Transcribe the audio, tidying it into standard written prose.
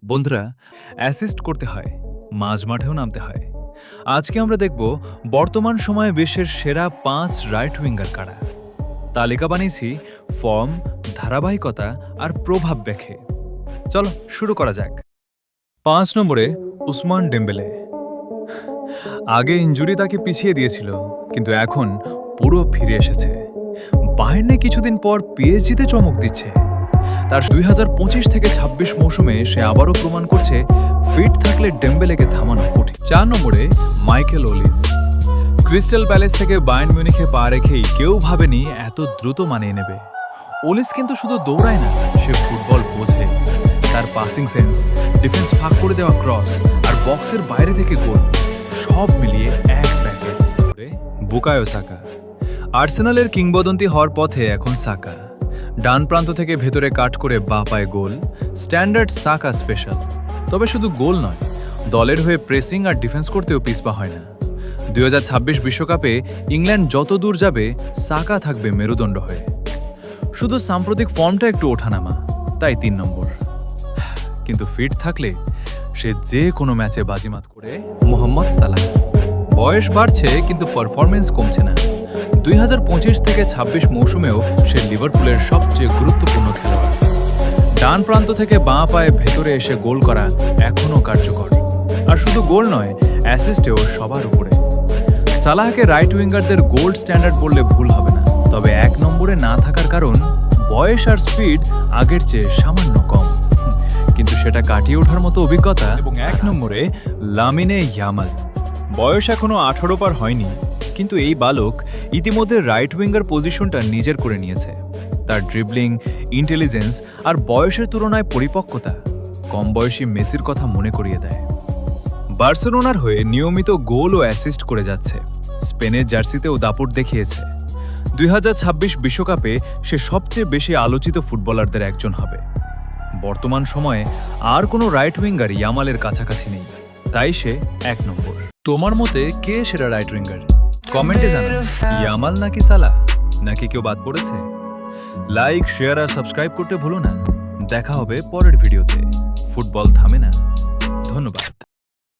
বন্ধুরা, অ্যাসিস্ট করতে হয়, মাঝ মাঠেও নামতে হয়। আজকে আমরা দেখব বর্তমান সময়ে বিশ্বের সেরা ৫ রাইট উইঙ্গার কারা। তালিকা বানিয়েছি ফর্ম, ধারাবাহিকতা আর প্রভাব দেখে। চলো শুরু করা যাক। ৫ নম্বরে উসমান ডেম্বেলে। আগে ইনজুরি তাকে পিছিয়ে দিয়েছিল, কিন্তু এখন পুরো ফিরে এসেছে। বায়ার্নে কিছুদিন পর পিএসজিতে চমক দিচ্ছে। তার ২০২৫ থেকে ২৬ মৌসুমে সে আবারও প্রমাণ করছে ফিট থাকলে ডেম্বেলেকে থামানো কঠিন। ৪ নম্বরে মাইকেল ওলিস। ক্রিস্টাল প্যালেস থেকে বায়ার্ন মিউনিখে পা রেখেই কেউ ভাবেনি এত দ্রুত মানিয়ে নেবে। ওলিস কিন্তু শুধু দৌড়ায় না, সে ফুটবল বোঝে। তার পাসিং সেন্স, ডিফেন্স ফাঁক করে দেওয়া ক্রস আর বক্সের বাইরে থেকে গোল, সব মিলিয়ে এক প্যাকেজ। Bukayo Saka. আর্সেনালের কিংবদন্তি হওয়ার পথে এখন সাকা। ডান প্রান্ত থেকে ভেতরে কাট করে বাঁ পায়ে গোল, স্ট্যান্ডার্ড সাকা স্পেশাল। তবে শুধু গোল নয়, দলের হয়ে প্রেসিং আর ডিফেন্স করতেও পিছপা হয় না। ২০২৬ বিশ্বকাপে ইংল্যান্ড যত দূর যাবে, সাকা থাকবে মেরুদণ্ড হয়ে। শুধু সাম্প্রতিক ফর্মটা একটু ওঠানামা, তাই ৩ নম্বর। কিন্তু ফিট থাকলে সে যে কোনো ম্যাচে বাজিমাত করে। মোহাম্মদ সালাহ। বয়স বাড়ছে কিন্তু পারফরমেন্স কমছে না। ২০২৫ থেকে ২৬ মৌসুমেও সে লিভারপুলের সবচেয়ে গুরুত্বপূর্ণ খেলোয়াড়। ডান প্রান্ত থেকে বাঁ পায়ে ভেতরে এসে গোল করা এখনও কার্যকর। আর শুধু গোল নয়, অ্যাসিস্টেও সবার উপরে। সালাহকে রাইট উইঙ্গারদের গোল্ড স্ট্যান্ডার্ড বললে ভুল হবে না। তবে ১ নম্বরে না থাকার কারণ বয়স আর স্পিড আগের চেয়ে সামান্য কম, কিন্তু সেটা কাটিয়ে ওঠার মতো অভিজ্ঞতা। এবং ১ নম্বরে লামিনে ইয়ামাল। বয়স এখনো ১৮ পার হয়নি, কিন্তু এই বালক ইতিমধ্যে রাইট উইঙ্গার পজিশনটা নিজের করে নিয়েছে। তার ড্রিবলিং, ইন্টেলিজেন্স আর বয়সের তুলনায় পরিপক্কতা কম বয়সী মেসির কথা মনে করিয়ে দেয়। বার্সেলোনার হয়ে নিয়মিত গোল ও অ্যাসিস্ট করে যাচ্ছে। স্পেনের জার্সিতেও দাপট দেখিয়েছে। ২০২৬ বিশ্বকাপে সে সবচেয়ে বেশি আলোচিত ফুটবলারদের একজন হবে। বর্তমান সময়ে আর কোনো রাইট উইঙ্গার ইয়ামালের কাছাকাছি নেই, তাই সে ১ নম্বর। তোমার মতে কে সেরা রাইট উইঙ্গার? কমেন্টে জানাও, ইয়ামাল নাকি সালাহ, নাকি কেউ বাদ পড়েছে? লাইক, শেয়ার আর সাবস্ক্রাইব করতে ভুলো না। দেখা হবে পরের ভিডিওতে। ফুটবল থামে না। ধন্যবাদ।